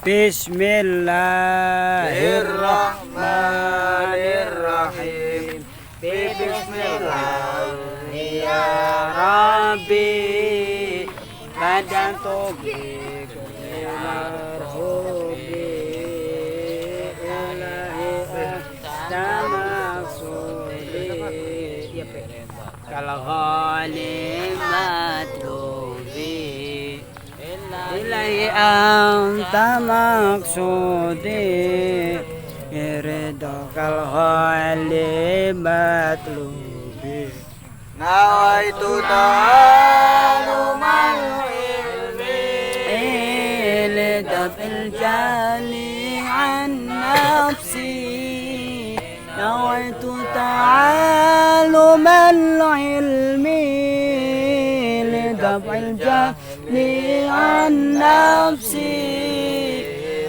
Bismillahirrahmanirrahim. Bismillah ya Rabbi badan tobi marhubi ilahi tamaksudi kalau ghalimat lubi ilahi anta maksudi iridokal ghalimat lubi nawaitu ta'alumal ilmi lidaf'il jali an nafsi nawaitu ta'alumal ilmi lidaf'il jali an nafsi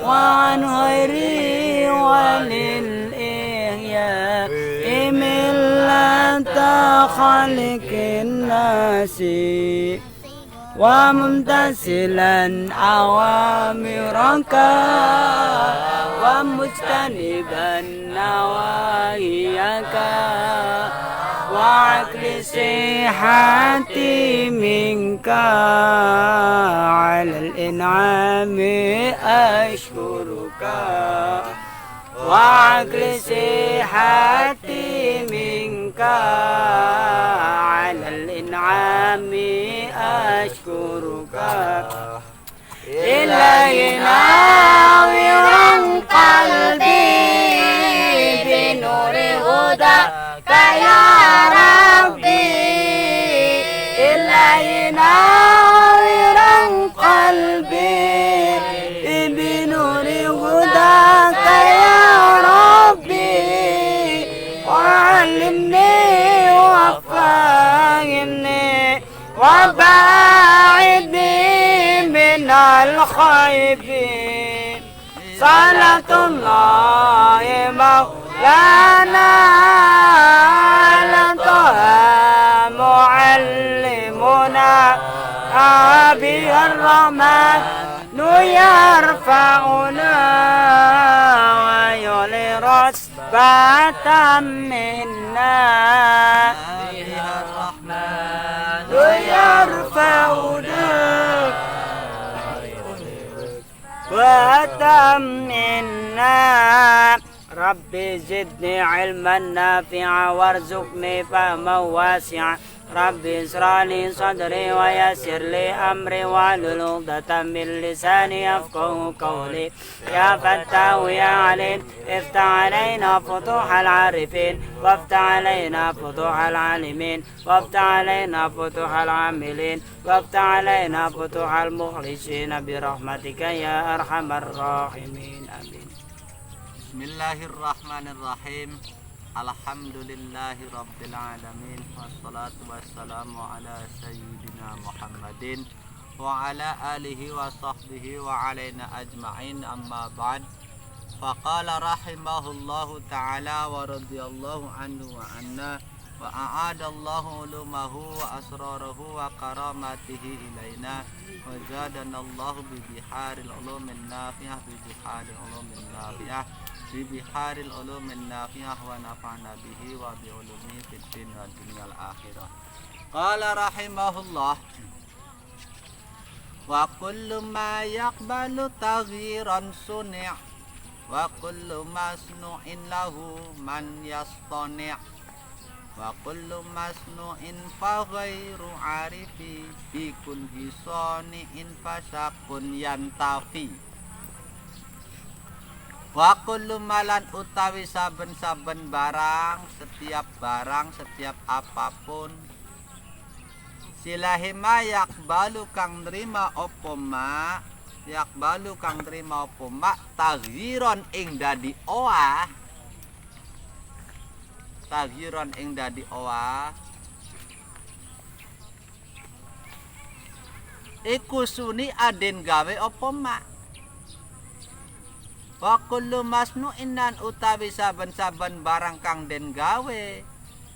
wa an ghairi walil ihya millata khaliqin nasi wa mumtasilan awamiraka wa mujtaniban nawahiyaka wa akli sihati minka alal in'ami ashkuruka wa akli sihati minka alal in'ami ashkuruka ilahi nawiran qalbi binuri huda kaya rabbi ilahi nawiran qalbi binuri huda kaya rabbi wa'allimni wafahimni waba'idni minal khaybi salatullahi maulana ala taha muallimuna abi ar-rahman yarfa'una wa yuli rasbatan minna ar-rahman yarfa'una wa minna rabbi zidni ilman nafi'a warzuqni fahman wasi'a rabbi israli sadri wa yassir li amri wahlul 'uqdatam min lisani yafqahu qawli ya fattahu ya alim iftah alaina futuhal arifin waftah alaina futuhal alimin waftah alaina futuhal amilin waftah alaina futuhal mukhlisin birahmatika ya arhamar rahimin amin. Bismillahirrahmanirrahim. Alhamdulillahi rabbil alamin. Wassalatu wassalamu ala sayyidina Muhammadin wa ala alihi wa sahbihi wa alaina ajma'in, amma ba'd. Faqala rahimahullahu ta'ala wa radiyallahu anhu wa anna wa a'adallahu ulumahu wa asrarahu wa karamatihi ilaina wa zadanallahu bi biharil ulumin nafi'ah bi biharil ulumin nafi'ah biharil ulumin nafi'ah wa nafa'na bihi wa bi ulumi fid din wa dunyal akhirah. Qala rahimahullah wa kullu ma yaqbalu taghyiran suni' wa kullu masnu'in lahu man yastani' wa kullu masnu'in fa ghairu arifi bi kulli sani'in fasakun yantafi. Wa kullu malan utawi saben-saben barang, setiap apapun silahima yakbalu kang nerima opo ma taghyiron ing dadi owah iku suni aden gawe opo ma. Wa kullu masnu'in nan utawi saben-saben barang kang den gawe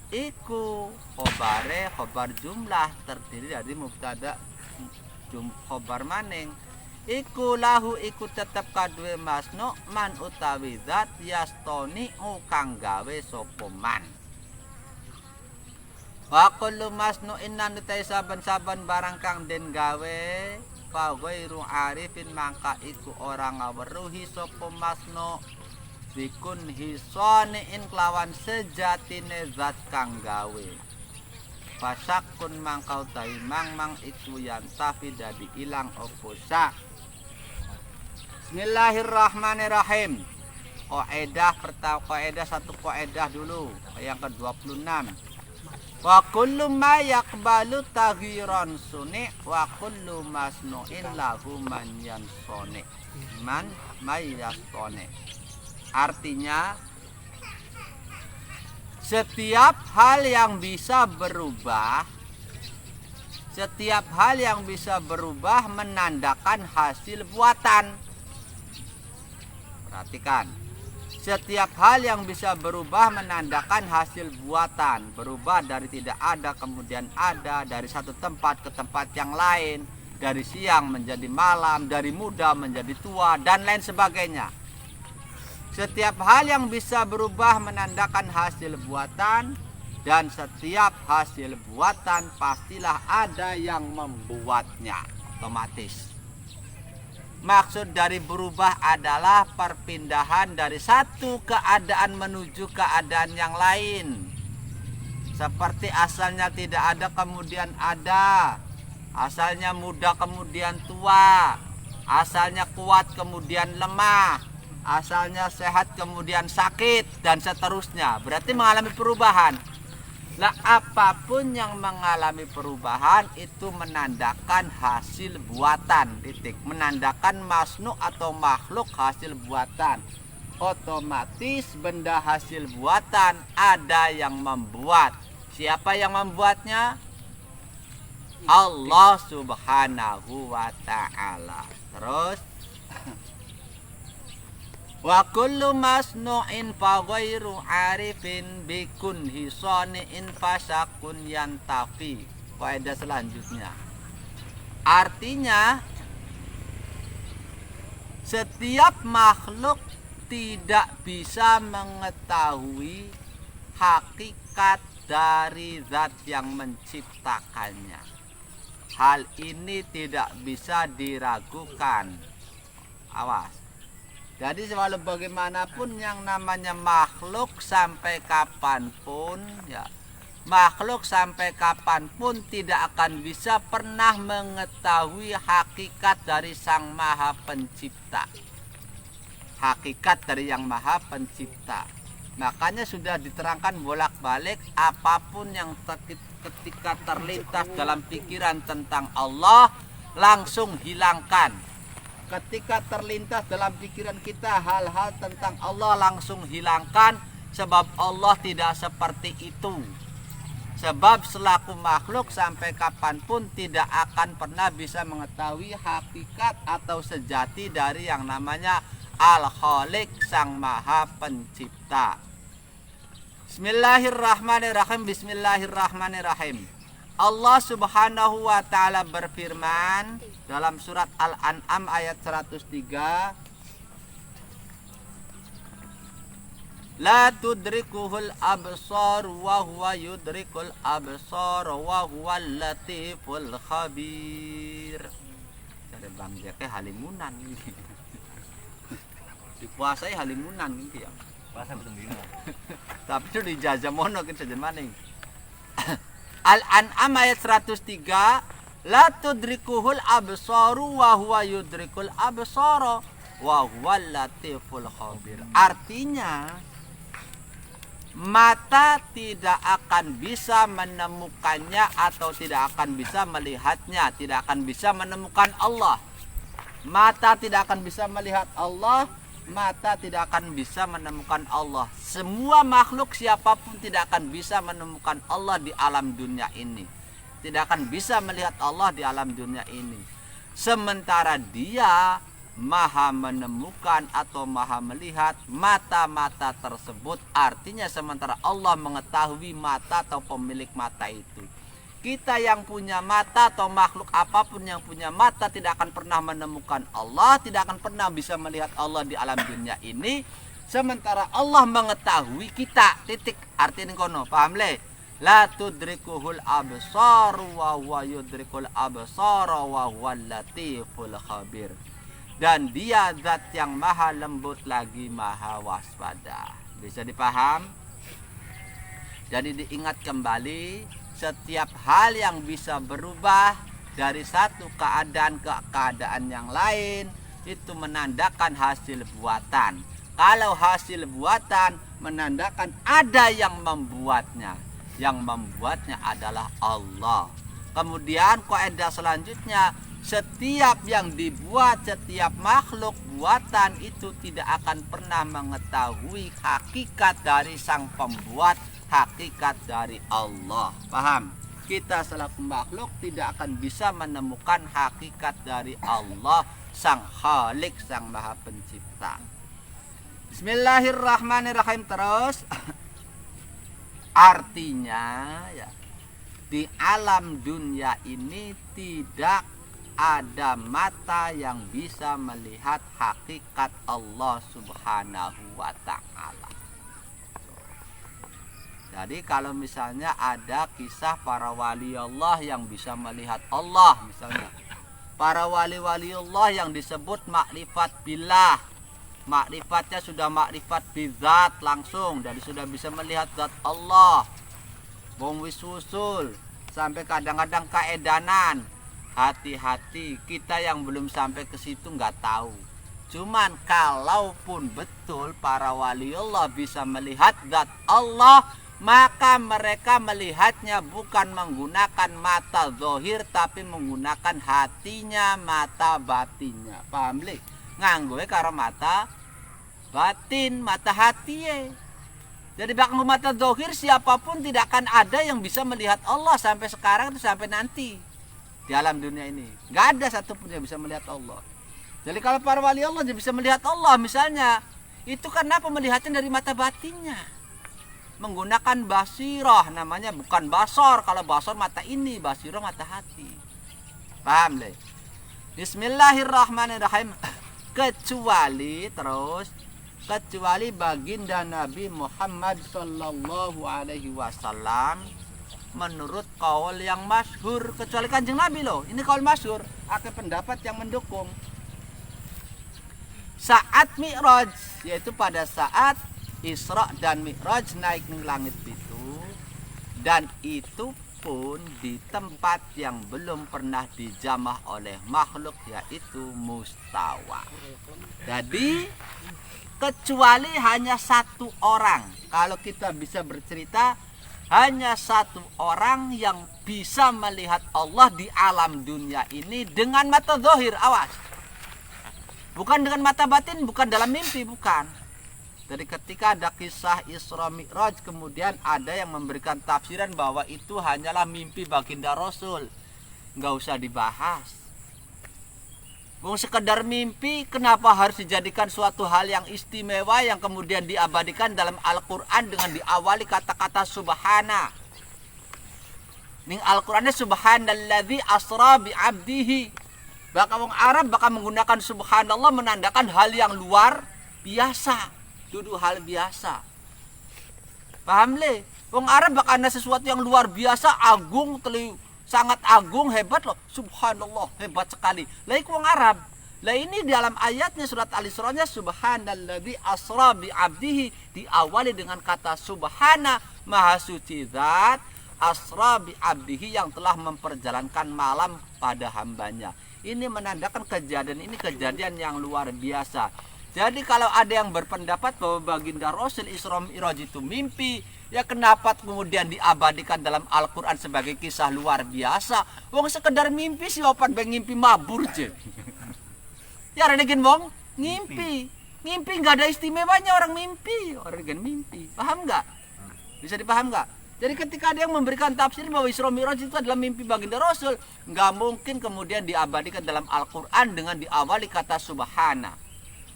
iku khobar jumlah terdiri dari mubtada khobar maning iku lahu iku tetep kadue masnu man utawi zat yastoni kang gawe sapa man. Wa kullu masnu innan utai saben-saben barang kang den gawe fa ghairu arifin mangka iku ora ngaweruhi sapa masnu bikun hisani in kelawan sejatine zat kang gawe. Fasakun mangkau tahi mang iku yang tafi dadi ilang opo sak. Bismillahirrahmanirrahim. Kaidah satu kaidah dulu yang ke-26. Wa kullu ma yaqbalu taghiran suni wa kullu masnu'in lahu man yansuni. Man mayastone. Artinya setiap hal yang bisa berubah menandakan hasil buatan. Perhatikan. Setiap hal yang bisa berubah menandakan hasil buatan. Berubah dari tidak ada kemudian ada, dari satu tempat ke tempat yang lain, dari siang menjadi malam, dari muda menjadi tua dan lain sebagainya. Setiap hal yang bisa berubah menandakan hasil buatan, dan setiap hasil buatan pastilah ada yang membuatnya otomatis. Maksud dari berubah adalah perpindahan dari satu keadaan menuju keadaan yang lain. Seperti asalnya tidak ada kemudian ada, asalnya muda kemudian tua, asalnya kuat kemudian lemah, asalnya sehat kemudian sakit dan seterusnya. Berarti mengalami perubahan. Lah apapun yang mengalami perubahan itu menandakan hasil buatan, titik. Menandakan masnu atau makhluk hasil buatan. Otomatis benda hasil buatan ada yang membuat. Siapa yang membuatnya? Allah Subhanahu wa ta'ala. Terus wa kullu masnu'in fa ghairu arifin bikun hisani in fasakun yantafi. Faedah selanjutnya. Artinya setiap makhluk tidak bisa mengetahui hakikat dari zat yang menciptakannya. Hal ini tidak bisa diragukan. Awas. Jadi walau bagaimanapun yang namanya makhluk sampai kapanpun ya, makhluk sampai kapanpun tidak akan bisa pernah mengetahui hakikat dari Sang Maha Pencipta. Hakikat dari Yang Maha Pencipta. Makanya sudah diterangkan bolak-balik, apapun yang ketika terlintas dalam pikiran tentang Allah langsung hilangkan. Ketika terlintas dalam pikiran kita hal-hal tentang Allah langsung hilangkan, sebab Allah tidak seperti itu. Sebab selaku makhluk sampai kapanpun tidak akan pernah bisa mengetahui hakikat atau sejati dari yang namanya Al-Khaliq, Sang Maha Pencipta. Bismillahirrahmanirrahim. Bismillahirrahmanirrahim. Allah Subhanahu wa ta'ala berfirman dalam surat Al-An'am ayat 103, la tudrikuhul absar wa huwa yudrikul absar wa huwal latiful khabir. Dari Bang Jeke halimunan ini. Dikuasai halimunan gitu ya. Puasa betul bingung. Tapi itu dijajah mono kan saja maning. Al-An'am ayat 103, la tudrikuhul absaru wa huwa yudrikul absara wa huwal latiful khabir. Artinya mata tidak akan bisa menemukannya atau tidak akan bisa melihatnya, tidak akan bisa menemukan Allah. Mata tidak akan bisa melihat Allah, mata tidak akan bisa menemukan Allah. Semua makhluk siapapun tidak akan bisa menemukan Allah di alam dunia ini. Tidak akan bisa melihat Allah di alam dunia ini. Sementara Dia maha menemukan atau maha melihat mata-mata tersebut. Artinya sementara Allah mengetahui mata atau pemilik mata itu, Kita yang punya mata atau makhluk apapun yang punya mata tidak akan pernah menemukan Allah, tidak akan pernah bisa melihat Allah di alam dunia ini. Sementara Allah mengetahui kita. Titik. Artinya kono, paham le? La tudrikuhul absaru wa huwa yudrikul absara wa huwal latiful khabir. Dan dia zat yang maha lembut lagi maha waspada. Bisa dipaham? Jadi diingat kembali, setiap hal yang bisa berubah dari satu keadaan ke keadaan yang lain itu menandakan hasil buatan. Kalau hasil buatan menandakan ada yang membuatnya. Yang membuatnya adalah Allah. Kemudian kaidah selanjutnya, setiap yang dibuat, setiap makhluk buatan itu tidak akan pernah mengetahui hakikat dari sang pembuat, hakikat dari Allah. Paham? Kita selaku makhluk tidak akan bisa menemukan hakikat dari Allah, sang Khalik, sang Maha Pencipta. Bismillahirrahmanirrahim. Terus artinya ya, di alam dunia ini tidak ada mata yang bisa melihat hakikat Allah Subhanahu wa ta'ala. Jadi kalau misalnya ada kisah para wali Allah yang bisa melihat Allah, misalnya para wali-wali Allah yang disebut makrifat billah, makrifatnya sudah makrifat bizat langsung, jadi sudah bisa melihat zat Allah. Bong wisusul sampai kadang-kadang kaedanan. Hati-hati, kita yang belum sampai ke situ nggak tahu. Cuman kalaupun betul para wali Allah bisa melihat zat Allah, maka mereka melihatnya bukan menggunakan mata zahir tapi menggunakan hatinya, mata batinnya. Paham li? Nganggo karo mata batin, mata hati ya. Jadi bakal mata zahir siapapun tidak akan ada yang bisa melihat Allah sampai sekarang atau sampai nanti di alam dunia ini. Nggak ada satupun yang bisa melihat Allah. Jadi kalau para wali Allah yang bisa melihat Allah misalnya, itu karena melihatnya dari mata batinnya. Menggunakan basirah, namanya bukan basor. Kalau basor mata ini, basirah mata hati. Paham le? Bismillahirrahmanirrahim. Kecuali baginda Nabi Muhammad sallallahu alaihi wasallam menurut kaul yang masyhur. Kecuali kanjeng Nabi loh, ini kaul masyhur, ada pendapat yang mendukung. Saat Mi'raj, yaitu pada saat Isra dan Mi'raj naik ke langit itu, dan itu pun di tempat yang belum pernah dijamah oleh makhluk, yaitu mustawa. Jadi kecuali hanya satu orang, kalau kita bisa bercerita, hanya satu orang yang bisa melihat Allah di alam dunia ini dengan mata zahir, awas. Bukan dengan mata batin, bukan dalam mimpi, bukan. Jadi ketika ada kisah Isra Mi'raj, kemudian ada yang memberikan tafsiran bahwa itu hanyalah mimpi baginda Rasul. Nggak usah dibahas. Mau sekedar mimpi, kenapa harus dijadikan suatu hal yang istimewa yang kemudian diabadikan dalam Al-Quran dengan diawali kata-kata subhana. Ning Al-Qurannya subhanalladzi asra bi'abdihi. Bakal orang Arab bakal menggunakan subhanallah menandakan hal yang luar biasa. Duduk hal biasa. Paham le? Wong Arab bakal ada sesuatu yang luar biasa, agung, sangat agung, hebat loh. Subhanallah, hebat sekali. Lah iku wong Arab. Lah ini di dalam ayatnya surat Al-Isra-nya subhanalladzi asra bi 'abdihi, diawali dengan kata subhana, maha suci zat, asra bi 'abdihi yang telah memperjalankan malam pada hambanya. Ini menandakan kejadian ini kejadian yang luar biasa. Jadi kalau ada yang berpendapat bahwa baginda Rasul Isra Mi'raj itu mimpi, ya kenapa kemudian diabadikan dalam Al-Quran sebagai kisah luar biasa? Wong sekedar mimpi sih, opan bang ngimpi mabur je. Ya renegin wong ngimpi, ngimpi nggak ada istimewanya orang mimpi, orang dengan mimpi. Paham nggak? Bisa dipaham nggak? Jadi ketika ada yang memberikan tafsir bahwa Isra Mi'raj itu adalah mimpi baginda Rasul, nggak mungkin kemudian diabadikan dalam Al-Quran dengan diawali kata subhana.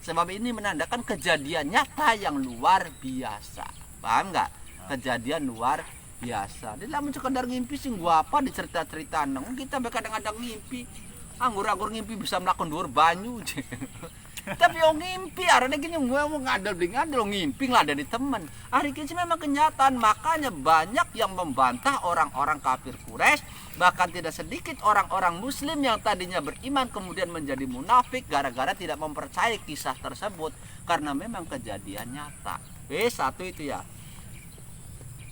Sebab ini menandakan kejadian nyata yang luar biasa. Paham nggak? Kejadian luar biasa. Dia lamun sekedar ngimpi sing gua apa dicerita-cerita nang kita kadang-kadang ngimpi. Anggur-anggur ngimpi bisa melakukan dhuwur banyu. Tapi yang ngimpi arane gini mau ngadal ngimpi ngladeni temen. Hari ini memang kenyataan, makanya banyak yang membantah orang-orang kafir Quraisy, bahkan tidak sedikit orang-orang muslim yang tadinya beriman kemudian menjadi munafik gara-gara tidak mempercayai kisah tersebut karena memang kejadian nyata. Satu itu ya.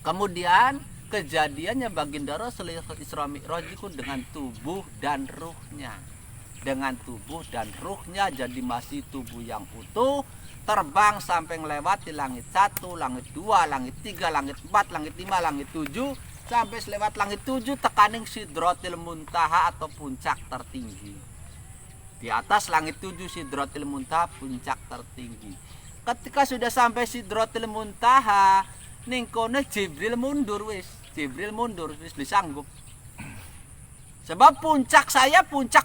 Kemudian kejadiannya baginda Rasul Isra Mi'raj itu dengan tubuh dan ruhnya. Dengan tubuh dan ruhnya, jadi masih tubuh yang utuh, terbang sampai melewati langit 1, langit 2, langit 3, langit 4, langit 5, langit 7, sampai lewat langit 7 tekaning Sidratil Muntaha atau puncak tertinggi. Di atas langit 7 Sidratil Muntaha puncak tertinggi. Ketika sudah sampai Sidratil Muntaha, ning kono Jibril mundur wis disanggup. Sebab puncak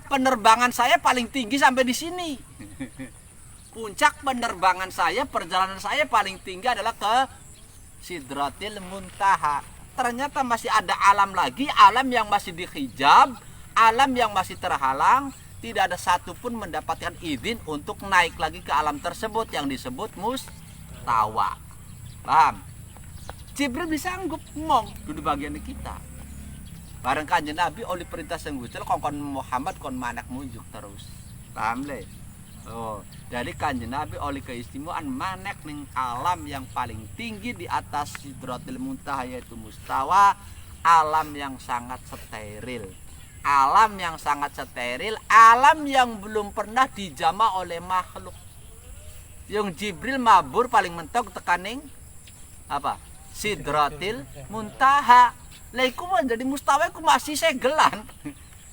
penerbangan saya paling tinggi sampai di sini. Puncak penerbangan saya, perjalanan saya paling tinggi adalah ke Sidratil Muntaha. Ternyata masih ada alam lagi, alam yang masih dihijab, alam yang masih terhalang. Tidak ada satupun mendapatkan izin untuk naik lagi ke alam tersebut yang disebut mustawa. Paham? Jibril bisa sanggup ngomong duduk bagian kita. Bareng Kanjeng Nabi oleh perintah Sang Gusti kon Muhammad kon manak munjuk terus. Paham le? Oh, dari Kanjeng Nabi oleh keistimewaan manak ning alam yang paling tinggi di atas Sidratil Muntaha yaitu mustawa, alam yang sangat steril. Alam yang sangat steril, alam yang belum pernah dijama oleh makhluk. Yang Jibril mabur paling mentok tekaning apa? Sidratil Muntaha. Lah iku jadi mustawa iku masih segelan.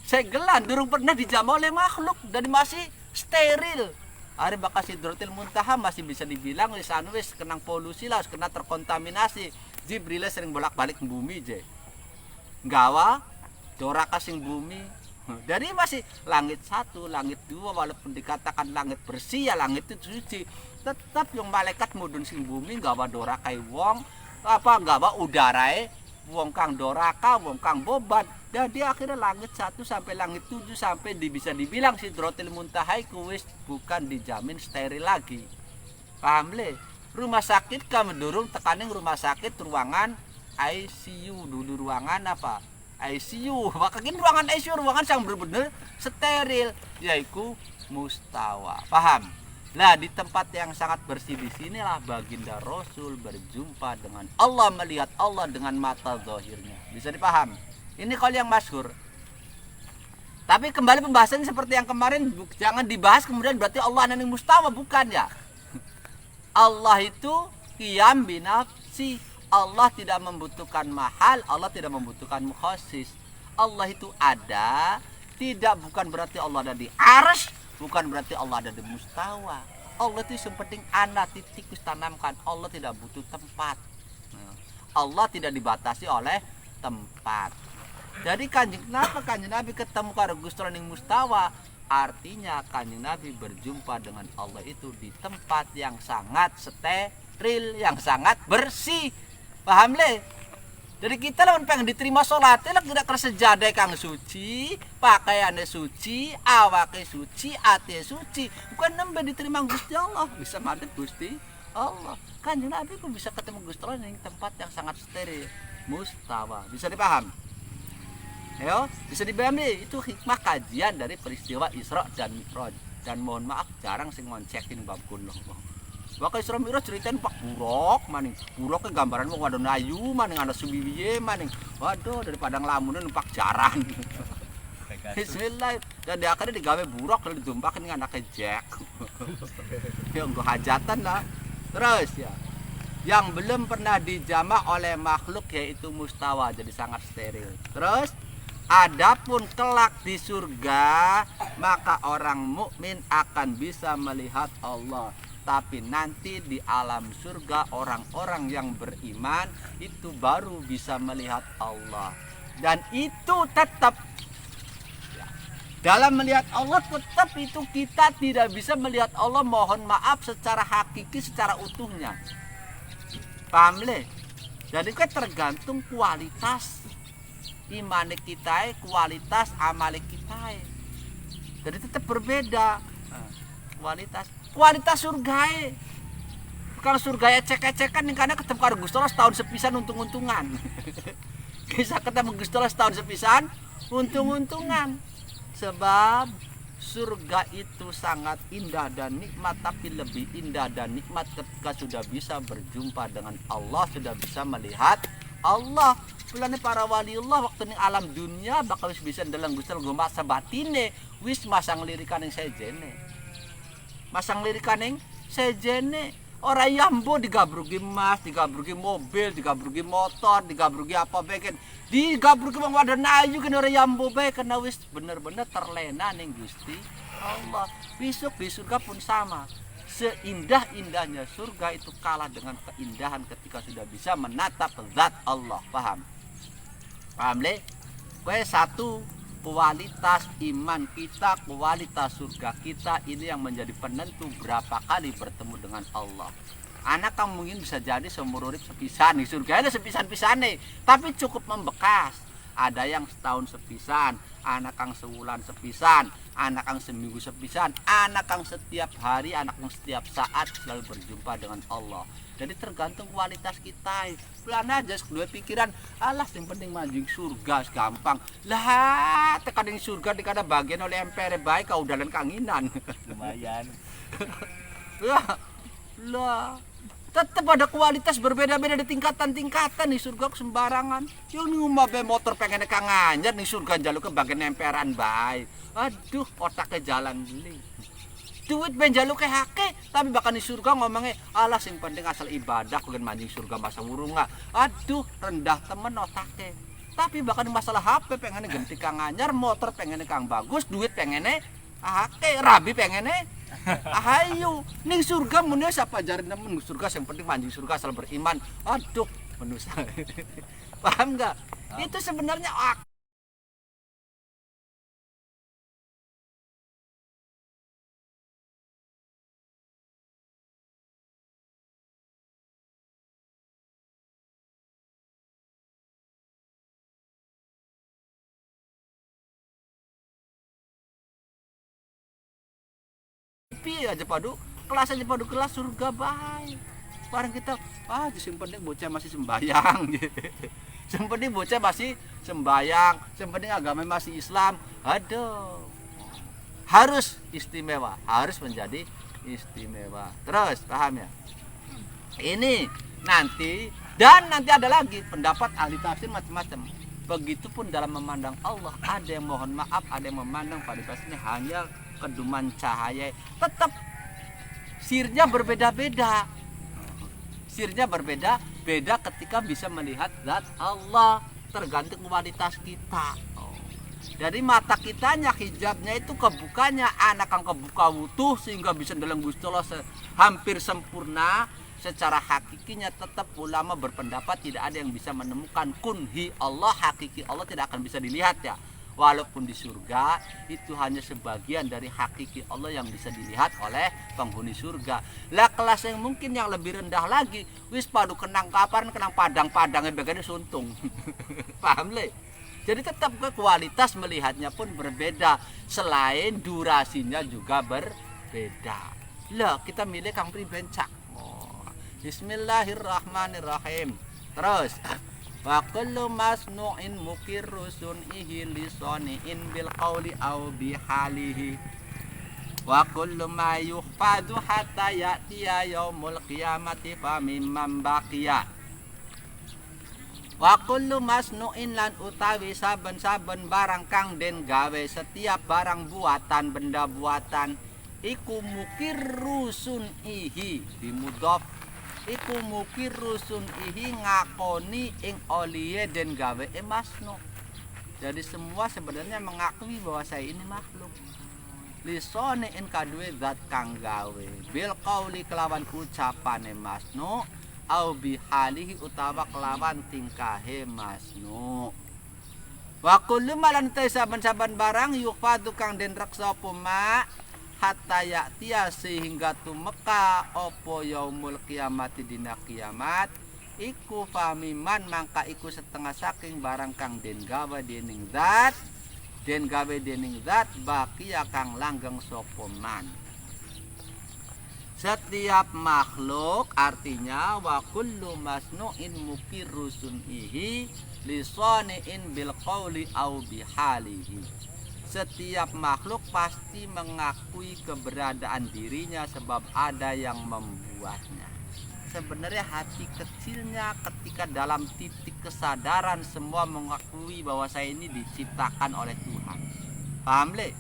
Segelan durung pernah dijamah oleh makhluk dan masih steril. Are bakal Sidratil Muntaha masih bisa dibilang wis kenang polusi lah, kena terkontaminasi. Jibril sering bolak-balik ke bumi je. Gawa doraka sing bumi. Dari masih langit 1, langit 2 walaupun dikatakan langit bersih ya langit itu suci. Tetap yang malaikat mudun sing bumi gawa dorakai wong apa gawa udarae wong kang doraka, wong kang bobat. Jadi akhirnya langit 1 sampai langit 7 sampai bisa dibilang Sidratil Muntaha iku wis bukan dijamin steril lagi. Paham le? Rumah sakit kamu durung tekaning rumah sakit ruangan ICU dulu ruangan apa? ICU. Makanya ruangan ICU ruangan yang benar-benar steril yaitu mustawa. Paham? Nah, di tempat yang sangat bersih di sinilah baginda Rasul berjumpa dengan Allah, melihat Allah dengan mata zahirnya. Bisa dipaham? Ini kalau yang masyhur. Tapi kembali pembahasan seperti yang kemarin, jangan dibahas kemudian berarti Allah ananing mustawa, bukan ya? Allah itu qiyam binafsi. Allah tidak membutuhkan mahal, Allah tidak membutuhkan mukhasis. Allah itu ada, tidak bukan berarti Allah ada di arsy, bukan berarti Allah ada di mustawa. Allah itu yang penting anak titik tanamkan. Allah tidak butuh tempat. Allah tidak dibatasi oleh tempat. Jadi Kanjeng Nabi ketemu karo Gusti ning mustawa, artinya Kanjeng Nabi berjumpa dengan Allah itu di tempat yang sangat steril, yang sangat bersih. Paham le? Jadi kita lah pengen diterima sholatnya lah tidak kersejadah kang suci, pakaiannya suci, awaknya suci, hati suci. Bukan nembe diterima Gusti Allah, bisa madep Gusti Allah. Kanjeng Nabi kok bisa ketemu Gusti Allah di tempat yang sangat steril, mustawa. Bisa dipaham? Ayo, bisa dipahami itu hikmah kajian dari peristiwa Isra dan Mi'raj. Dan mohon maaf jarang sing ngoncekin bab kuno. Waka Isra Mi'raj ceritain Pak Buruk maning. Buruk ke gambaran wong wadon ayu maning ana suwiwiye maning. Waduh daripada nglamunan numpak jaran. Bismillah. Dan di akhirnya digawe buruk lalu ditumpakin dengan anaknya Jack. Ya nggo hajatan lah. Terus ya. Yang belum pernah dijamah oleh makhluk yaitu mustawa, jadi sangat steril. Terus adapun kelak di surga maka orang mukmin akan bisa melihat Allah. Tapi nanti di alam surga orang-orang yang beriman itu baru bisa melihat Allah. Dan itu tetap dalam melihat Allah tetap itu kita tidak bisa melihat Allah, mohon maaf, secara hakiki, secara utuhnya. Paham le? Jadi kan tergantung kualitas iman kita, kualitas amal kita. Jadi tetap berbeda. Kualitas surga. Kalau surga cek-cekan nih karena ketemu karo Gusti Allah setahun sepisan untung-untungan. Bisa ketemu Gusti Allah setahun sepisan untung-untungan. Sebab surga itu sangat indah dan nikmat, tapi lebih indah dan nikmat ketika sudah bisa berjumpa dengan Allah, sudah bisa melihat Allah. Mulane para waliullah waktu ning alam dunia bakal bisa dalam Gusti Allah masa batine wis masang lirikan yang sejene. Masang lirikan yang sejene. Ora yambo digabrugi emas, digabrugi mobil, digabrugi motor, digabrugi apa bae kan. Digabrugi wong wadon ayu kan ora yambo bae karena wis bener-bener terlena ning Gusti Allah. Besok di surga pun sama. Seindah-indahnya surga itu kalah dengan keindahan ketika sudah bisa menatap zat Allah. Paham? Paham le? Kowe satu kualitas iman kita, kualitas surga kita ini yang menjadi penentu berapa kali bertemu dengan Allah. Anak kamu mungkin bisa jadi seumur hidup sepisan di surga ada sepisan-pisan nih, tapi cukup membekas. Ada yang setahun sepisan, anak kang sebulan sepisan, anak kang seminggu sepisan, anak kang setiap hari, anak kang setiap saat selalu berjumpa dengan Allah. Jadi tergantung kualitas kita. Pelan aja kedua pikiran, alah yang penting manjing surga gampang. Lah tekan yang surga dikada bagian oleh MPR baik kau dalan kanginan. Lumayan. lah tetap ada kualitas berbeda-beda di tingkatan-tingkatan nih surga sembarangan. Yang nih umah motor pengen kang anjar nih surga jaluk ke bagian MPR-an baik. Aduh otaknya jalan beli. Duit benjaluk ke hake, tapi bahkan di surga ngomongnya alah sing penting asal ibadah kugen manjing surga masa urung nggak. Aduh rendah temen otaknya. Tapi bahkan masalah HP pengennya ganti kang anyar, motor pengennya kang bagus, duit pengennya hake, rabi pengennya ahayu. Ning surga munnya siapa jarin temen surga yang penting manjing surga asal beriman. Aduh manusia. Paham nggak? Itu sebenarnya aja padu kelas aja padu kelas surga baik. Barang kita yang penting bocah masih sembayang yang penting bocah masih sembayang, yang penting agama masih Islam. Aduh harus istimewa, harus menjadi istimewa terus. Paham ya? Ini nanti ada lagi pendapat ahli tafsir macam-macam. Begitupun dalam memandang Allah, ada yang mohon maaf, ada yang memandang pada dasarnya hanya keduman cahaya. Tetap sirnya berbeda-beda. Sirnya berbeda-beda ketika bisa melihat zat Allah, tergantung kualitas kita. Dari mata kitanya hijabnya itu kebukanya, anak yang kebuka utuh sehingga bisa dalam Gusti Allah hampir sempurna. Secara hakikinya tetap ulama berpendapat tidak ada yang bisa menemukan kunhi Allah, hakiki Allah tidak akan bisa dilihat ya. Walaupun di surga itu hanya sebagian dari hakiki Allah yang bisa dilihat oleh penghuni surga. Lah kelas yang mungkin yang lebih rendah lagi, wis padu kenang kaparan kenang padang-padangnya bagiannya suntung. Paham le? Jadi tetap ke kualitas melihatnya pun berbeda, selain durasinya juga berbeda. Lah kita milih kang pribencak. Bismillahirrahmanirrahim. Terus wa kullu masnu'in mukirrusun ihi lisani'in bil qawli aw bi halihi wa kullu ma yuhfadu hatta ya'tiya yaumul qiyamati fa mimman baqiya wa kullu masnu'in lan utawi saben-saben barang kang den gawe, setiap barang buatan, benda buatan iku mukirrusun ihi dimudhaf iku mukir rusun ihi ngakoni ing oliye den gawe masnu. Jadi semua sebenarnya mengakui bahwa saya ini makhluk. Lisone in kadue zat kang gawe bil qauli kelawan ucapane masnu au bihalihi utawa kelawan tingkahe masnu. Wa kullu malan saben-saben barang yufadu kang den reksa apa ma hatta ya'tiya sehingga tumeka opo yaumul kiamati dina kiamat iku famiman mangka iku setengah saking barang kang den gawe dening zat bakia kang langgeng sapa man. Setiap makhluk artinya wa kullu masnu'in muqirru sun'ihi lisani'in bil qawli au bihalihi. Setiap makhluk pasti mengakui keberadaan dirinya sebab ada yang membuatnya. Sebenarnya hati kecilnya ketika dalam titik kesadaran semua mengakui bahwa saya ini diciptakan oleh Tuhan. Paham le?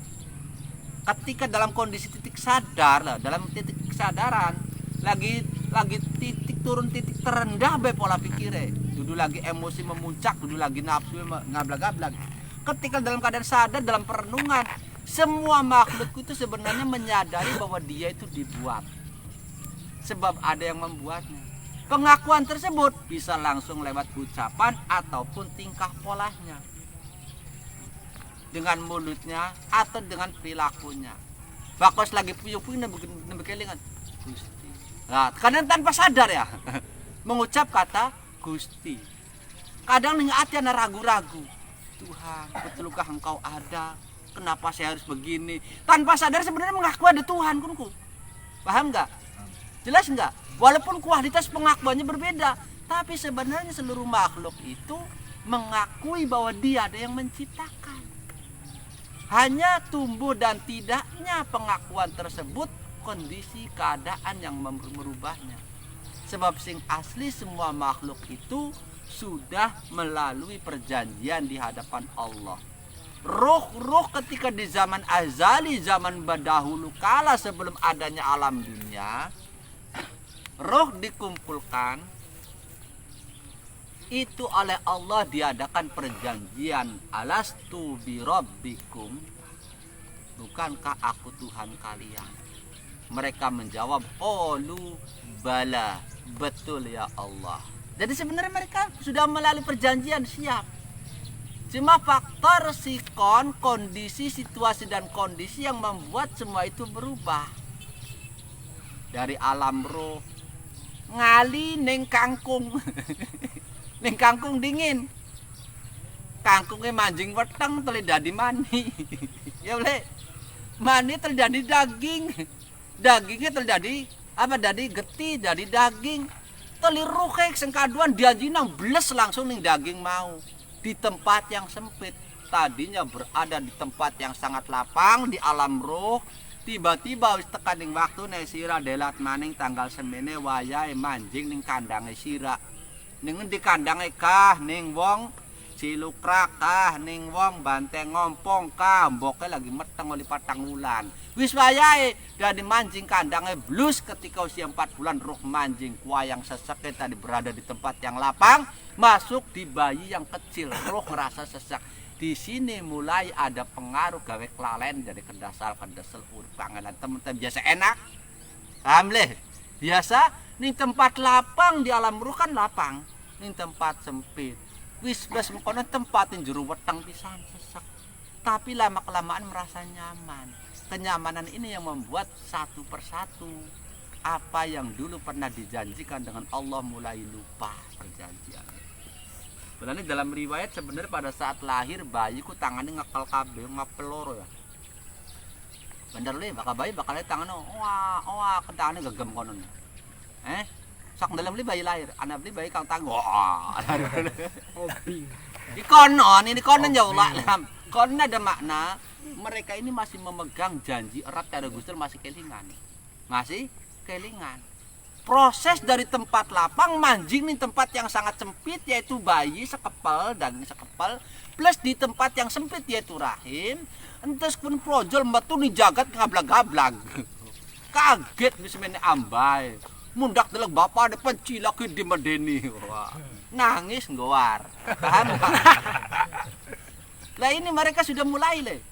Ketika dalam kondisi titik sadar lah, dalam titik kesadaran lagi titik turun titik terendah be pola pikirnya. Dulu lagi emosi memuncak, dulu lagi nafsu ngablag-ngablag. Ketika dalam keadaan sadar dalam perenungan, semua makhluk itu sebenarnya menyadari bahwa dia itu dibuat. Sebab ada yang membuatnya. Pengakuan tersebut bisa langsung lewat ucapan ataupun tingkah polanya. Dengan mulutnya atau dengan perilakunya. Bakos lagi puyuh-puyuh nembekelingan Gusti. Nah, kadang tanpa sadar ya. Mengucap kata Gusti. Kadang ning ati ana ragu-ragu. Tuhan, betulkah Engkau ada? Kenapa saya harus begini? Tanpa sadar sebenarnya mengaku ada Tuhan kunku. Paham enggak? Jelas enggak? Walaupun kualitas pengakuannya berbeda, tapi sebenarnya seluruh makhluk itu mengakui bahwa dia ada yang menciptakan. Hanya tumbuh dan tidaknya pengakuan tersebut kondisi keadaan yang merubahnya. Sebab sing asli semua makhluk itu sudah melalui perjanjian di hadapan Allah. Roh-roh ketika di zaman azali, zaman dahulu kala sebelum adanya alam dunia, roh dikumpulkan itu oleh Allah diadakan perjanjian, alastu bi rabbikum, bukankah aku Tuhan kalian? Mereka menjawab, qalu bala, betul ya Allah. Jadi sebenarnya mereka sudah melalui perjanjian, siap. Cuma faktor sikon, kondisi, situasi dan kondisi yang membuat semua itu berubah. Dari alam roh ngali ning kangkung. Ning kangkung dingin. Kangkungnya manjing weteng teli dadi mani. Ya boleh. Mani terjadi daging. Dagingnya terjadi apa dadi geti, jadi daging. Teli ruhek sengkaduan dianjina bles langsung ning daging mau. Di tempat yang sempit. Tadinya berada di tempat yang sangat lapang di alam roh. Tiba-tiba wis tekaning waktu nek sira delat maning tanggal semene wayahe manjing ning kandange sira. Ning endi kandange kah ning wong cilukrak kah ning wong banteng ngompong kah mboke lagi meteng oli patang wulan. Wis wayahe dadi manjing kandange blus ketika usia 4 bulan roh manjing kuayang sesek tadi berada di tempat yang lapang masuk di bayi yang kecil roh ngerasa sesek. Di sini mulai ada pengaruh gawe kelalen jadi kedasal urip panganan temen-temen biasa enak. Paham le? Biasa ning tempat lapang di alam ruh kan lapang, ning tempat sempit. Wis mengkono tempatin jero weteng pisan sesek. Tapi lama-kelamaan merasa nyaman. Kenyamanan ini yang membuat satu persatu apa yang dulu pernah dijanjikan dengan Allah mulai lupa perjanjian. Sebenarnya dalam riwayat sebenarnya pada saat lahir bayiku tangannya ngakal kabeh, ngapel loro ya. Bener le, bakal bayi bakalnya tangannya wah tangannya gegem konon. Sak dalam li bayi lahir, anak beli bayi kang tanggo. Hobi. Di konon ya Allah. Konon ada makna mereka ini masih memegang janji erat karo Gusti masih kelingan. Masih kelingan. Proses dari tempat lapang manjing di tempat yang sangat sempit yaitu bayi sekepel, daging sekepel plus di tempat yang sempit yaitu rahim entes pun projol metu di jagat ngablag-ngablag. Kaget wis mene ambai. Mundak deleng bapak depan cilak di medeni. Wah. Nangis nggoar. Paham? Lah ini mereka sudah mulai le.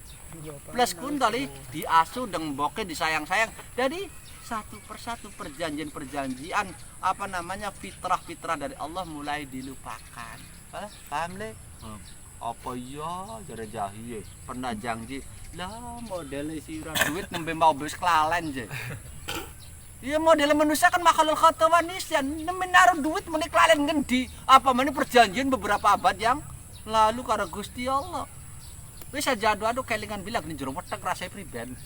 Plus pun tadi diasuh dengan boke disayang-sayang. Jadi satu persatu perjanjian apa namanya fitrah dari Allah mulai dilupakan. Paham le? Apa ya jare jahiye pernah janji lah modele sira duit nembe mau bes kelalen je. Ya model manusia kan makhluk khata wa nisyan. Menaruh duit menik lalen ngendi. Apa meneh perjanjian beberapa abad yang lalu karo Gusti Allah. Wis aja adu-adu kelingan bilang ning jero wetek rasane priben.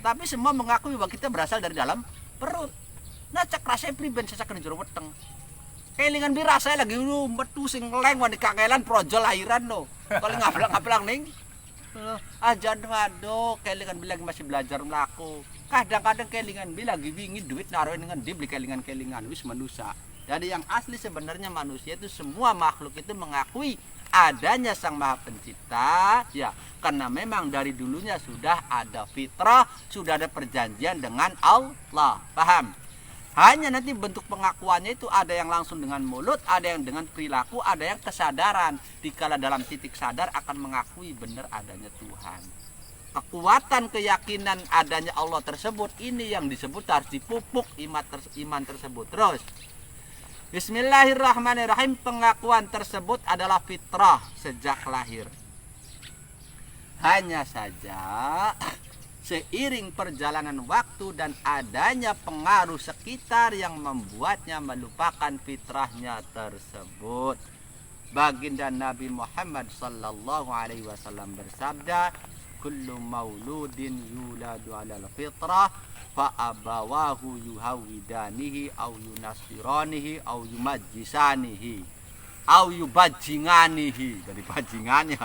Tapi semua mengakui bahwa kita berasal dari dalam perut. Nah cek rasane priben sesek ning jero weteng. Kelingan bi rasane lagi metu sing leng wani kangelan projol lahiran no. Kalau ngablang-ngablang ning aja adu kelingan bilang masih belajar mlaku. Kadang-kadang kelingan bilang wingi duit naruh dengan di beli kelingan-kelingan wis manusia. Jadi yang asli sebenarnya manusia itu semua makhluk itu mengakui adanya Sang Maha Pencipta ya, karena memang dari dulunya sudah ada fitrah, sudah ada perjanjian dengan Allah. Paham? Hanya nanti bentuk pengakuannya itu ada yang langsung dengan mulut, ada yang dengan perilaku, ada yang kesadaran. Dikala dalam titik sadar akan mengakui benar adanya Tuhan. Kekuatan keyakinan adanya Allah tersebut ini yang disebut harus dipupuk iman tersebut. Terus Bismillahirrahmanirrahim, pengakuan tersebut adalah fitrah sejak lahir. Hanya saja seiring perjalanan waktu dan adanya pengaruh sekitar yang membuatnya melupakan fitrahnya tersebut. Baginda Nabi Muhammad sallallahu alaihi wasallam bersabda, kullu mauludin yuladu 'alal fitrah fa abawahu yuhawidanihi au yunasiranihi au yumajjisanihi au yubajinganihi. Dari bajingannya.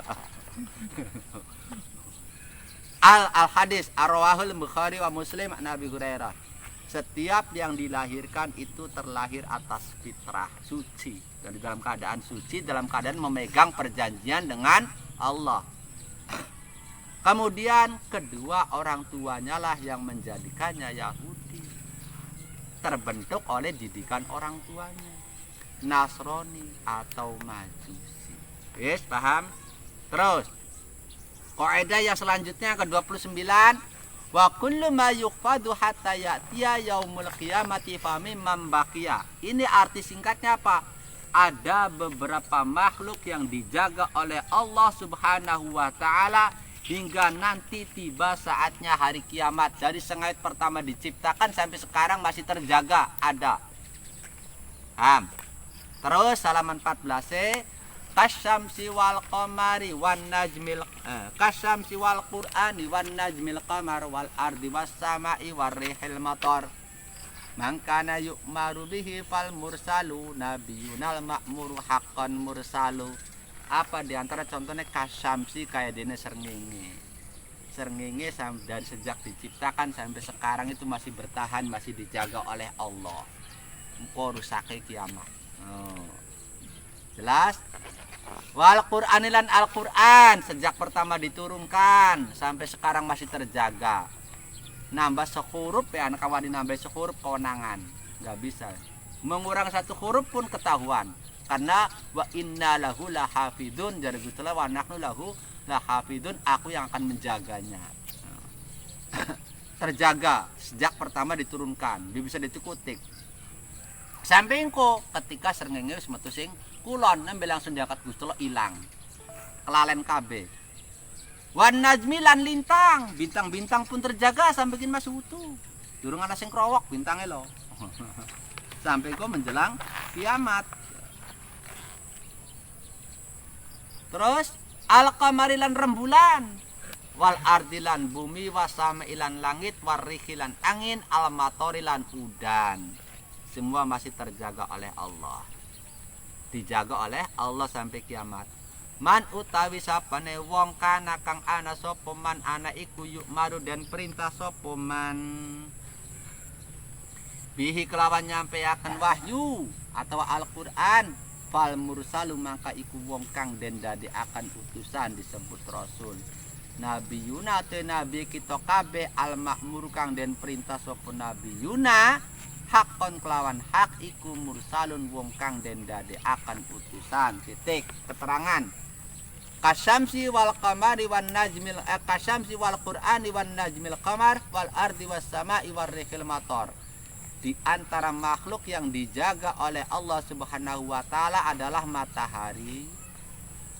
Al hadis arwahul Bukhari wa Muslim Nabi Hurairah. Setiap yang dilahirkan itu terlahir atas fitrah suci, dan dalam keadaan suci, dalam keadaan memegang perjanjian dengan Allah. Kemudian kedua orang tuanya lah yang menjadikannya Yahudi, terbentuk oleh didikan orang tuanya, Nasrani atau Majusi. Yes, paham? Terus kaidah yang selanjutnya ke-29, wa kullu ma yuqfadu hatta ya'tiya yaumul qiyamati fa mimman baqiya. Ini arti singkatnya apa? Ada beberapa makhluk yang dijaga oleh Allah Subhanahu wa taala hingga nanti tiba saatnya hari kiamat. Dari sengait pertama diciptakan sampai sekarang masih terjaga ada. Terus halaman 14, kasyamsi wal qamari wan najmil kasyamsi wal qur'ani wan najmil qamar wal ardi was samai war rihil matar. Mangkana yu'maru bihi fal mursalu nabiyunal ma'muru haqqan mursalu. Apa diantara contohnya kasyamsi kayak dene srengenge dari sejak diciptakan sampai sekarang itu masih bertahan, masih dijaga oleh Allah. Engkau rusake kiamat. Jelas? Wal Qur'anilan Al-Qur'an sejak pertama diturunkan sampai sekarang masih terjaga. Nambah sehuruf ya, anak kawan nambah sehuruf kewenangan, nggak bisa. Mengurang satu huruf pun ketahuan. Karena wa inna lahu lahafidun, jadi gitulah wa nahnu lahu lahafidun, aku yang akan menjaganya. Terjaga sejak pertama diturunkan, bisa ditukutik. Sampai engko ketika srengenge wis metu sing kulon, nembe langsung diangkat Gusti Allah ilang. Kelalen kabeh. Wan najmi lan lintang, bintang-bintang pun terjaga sampai kin masih utuh. Durung ana sing krowok bintange lho. Sampai kok menjelang kiamat. Terus al-qamarilan rembulan wal ardilan bumi wasamailan langit warrihilan angin al-matorilan udan. Semua masih terjaga oleh Allah. Dijaga oleh Allah sampai kiamat. Man utawi sapane wong kana kang ana sapa man ana iku yuk maru dan perintah sapa man bihi kelawan nyampeaken wahyu atau Al-Qur'an fal mursalu maka iku wong kang den dadekaken utusan disebut rasul. Nabi Yuna te nabi kita kabeh al makmur kang den perintah sapa Nabi Yuna hakon kelawan hak iku mursalun wong kang den dadekaken utusan. Titik keterangan. Kasyamsi wal qamari wan najmil kasyamsi wal qur'ani wan najmil qamar wal ardi was sama'i war rihil matar. Di antara makhluk yang dijaga oleh Allah Subhanahu wa taala adalah matahari,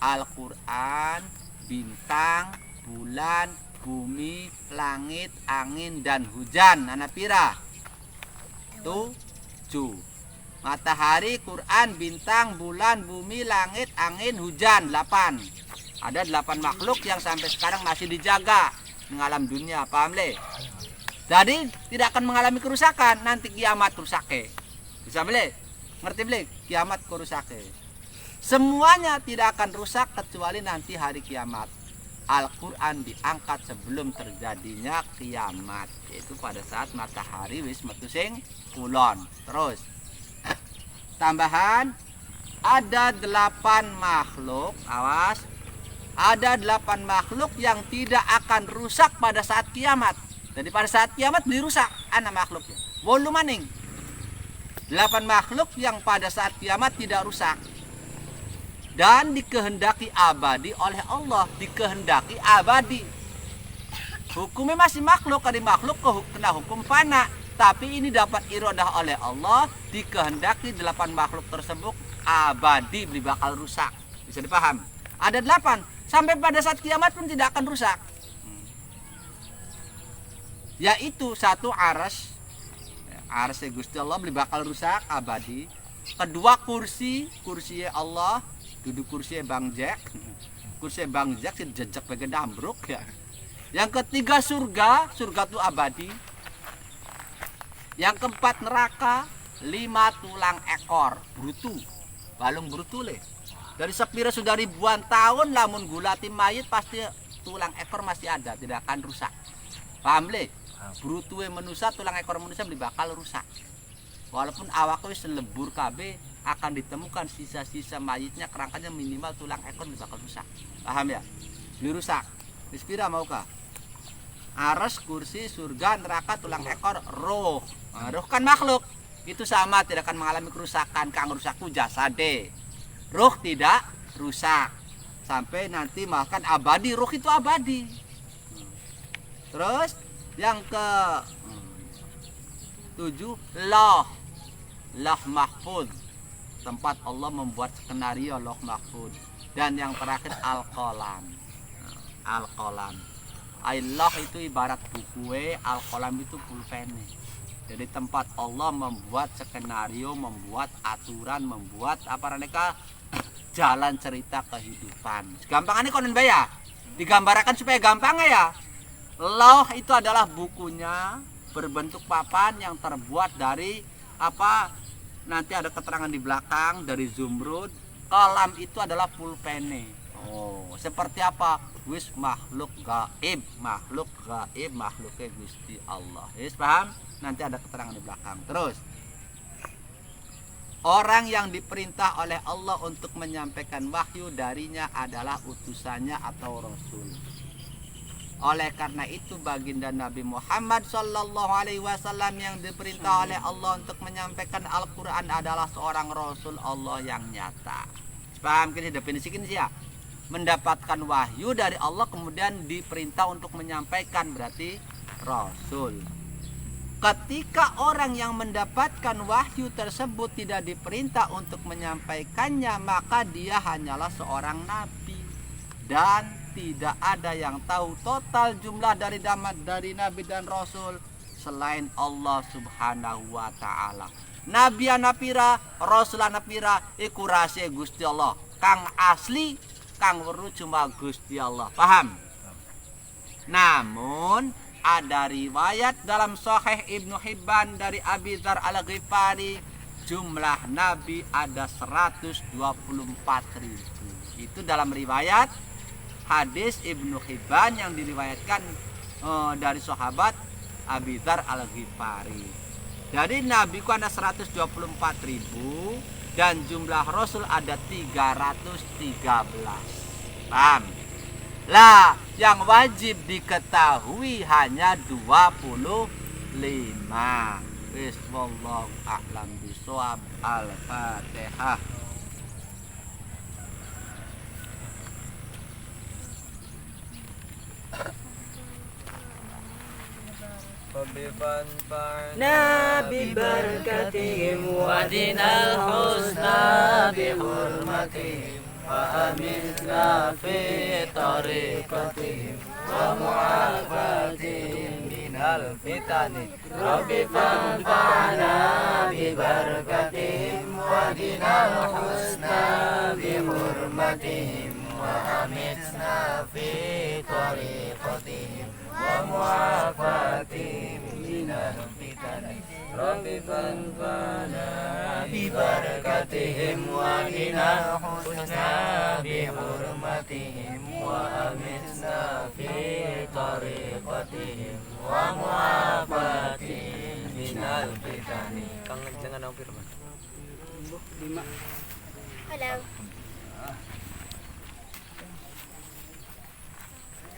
Al-Qur'an, bintang, bulan, bumi, langit, angin dan hujan. Ana pira? Matahari, Quran, bintang, bulan, bumi, langit, angin, hujan 8. Ada 8 makhluk yang sampai sekarang masih dijaga di alam dunia, paham le? Jadi tidak akan mengalami kerusakan, nanti kiamat rusake. Bisa le? Ngerti le? Kiamat kerusake. Semuanya tidak akan rusak kecuali nanti hari kiamat. Al-Quran diangkat sebelum terjadinya kiamat, yaitu pada saat matahari wis metu sing kulon. Terus tambahan ada 8 makhluk, awas, ada 8 makhluk yang tidak akan rusak pada saat kiamat. Jadi pada saat kiamat dirusak anak makhluknya. Bolu maning 8 makhluk yang pada saat kiamat tidak rusak dan dikehendaki abadi oleh Allah, dikehendaki abadi. Hukumnya masih makhluk, ada makhluk kena hukum fana, tapi ini dapat iradah oleh Allah, dikehendaki 8 makhluk tersebut abadi, beli bakal rusak. Bisa dipaham? Ada 8 sampai pada saat kiamat pun tidak akan rusak. Yaitu satu arsy Gusti Allah beli bakal rusak abadi. Kedua kursi Allah, duduk kursi Bang Jack sih jejak bagian dambruk ya. Yang ketiga surga itu abadi. Yang keempat neraka, 5 tulang ekor brutu, balung brutu le. Dari sepira sudah ribuan tahun lamun gulati mayit pasti tulang ekor masih ada, tidak akan rusak. Paham le? Brutu manusia, tulang ekor manusia beli bakal rusak. Walaupun awaknya selebur KB akan ditemukan sisa-sisa mayitnya, kerangkanya minimal tulang ekor beli bakal rusak. Paham ya? Beli rusak. Dispira maukah? Aras, kursi, surga, neraka, tulang ekor, roh. Roh kan makhluk. Itu sama, tidak akan mengalami kerusakan. Kang rusakku jasade. Roh tidak rusak. Sampai nanti makan abadi, roh itu abadi. Terus yang ke 7, loh mahfud, tempat Allah membuat skenario loh mahfud. Dan yang terakhir al-qalam. Allah itu ibarat buku, al-qalam itu pulpene. Jadi tempat Allah membuat skenario, membuat aturan, membuat apa mereka jalan cerita kehidupan. Gampangannya konon baya, digambarkan supaya gampang ya. Lauh itu adalah bukunya berbentuk papan yang terbuat dari apa? Nanti ada keterangan di belakang dari zumrud. Kalam itu adalah pulpene. Oh, seperti apa? Wis makhluk gaib, makhluknya Gusti Allah. Wis paham? Nanti ada keterangan di belakang. Terus orang yang diperintah oleh Allah untuk menyampaikan wahyu darinya adalah utusannya atau rasul. Oleh karena itu baginda Nabi Muhammad Sallallahu Alaihi Wasallam yang diperintah oleh Allah untuk menyampaikan Al-Quran adalah seorang Rasul Allah yang nyata. Paham kini definisi ya? Mendapatkan wahyu dari Allah kemudian diperintah untuk menyampaikan, berarti Rasul. Ketika orang yang mendapatkan wahyu tersebut tidak diperintah untuk menyampaikannya, maka dia hanyalah seorang Nabi. Dan tidak ada yang tahu total jumlah dari Nabi dan Rasul selain Allah Subhanahu wa Ta'ala. Nabi anapira, Rasul anapira, iku rahasia Gusti Allah. Kang asli, kang weruh cuma Gusti Allah. Paham? Namun ada riwayat dalam Sahih Ibnu Hibban dari Abi Dzar Al-Ghifari, jumlah Nabi ada 124.000. Itu dalam riwayat hadis Ibnu Hibban yang diriwayatkan dari sahabat Abi Dzar Al-Ghifari. Jadi Nabi ku ada 124.000 dan jumlah Rasul ada 313. Paham? Lah, yang wajib diketahui hanya 25. Wis wallahu a'lam bishawab. Al-Fatihah. ببركتهم ودنا الحسنى بحرمتهم وأمنا في طريقتهم ومعافاتهم من الفتن رب فانفعنا ببركتهم وقنا الحسنى بحرمتهم وأمتنا في طريقتهم ومعافاتهم من الفتن رب فانفعنا ببركتهم وقنا الحسنى بحرمتهم وأمتنا في طريقتهم ومعافاتهم من الفتن. Kang jangan ang firman. Hello.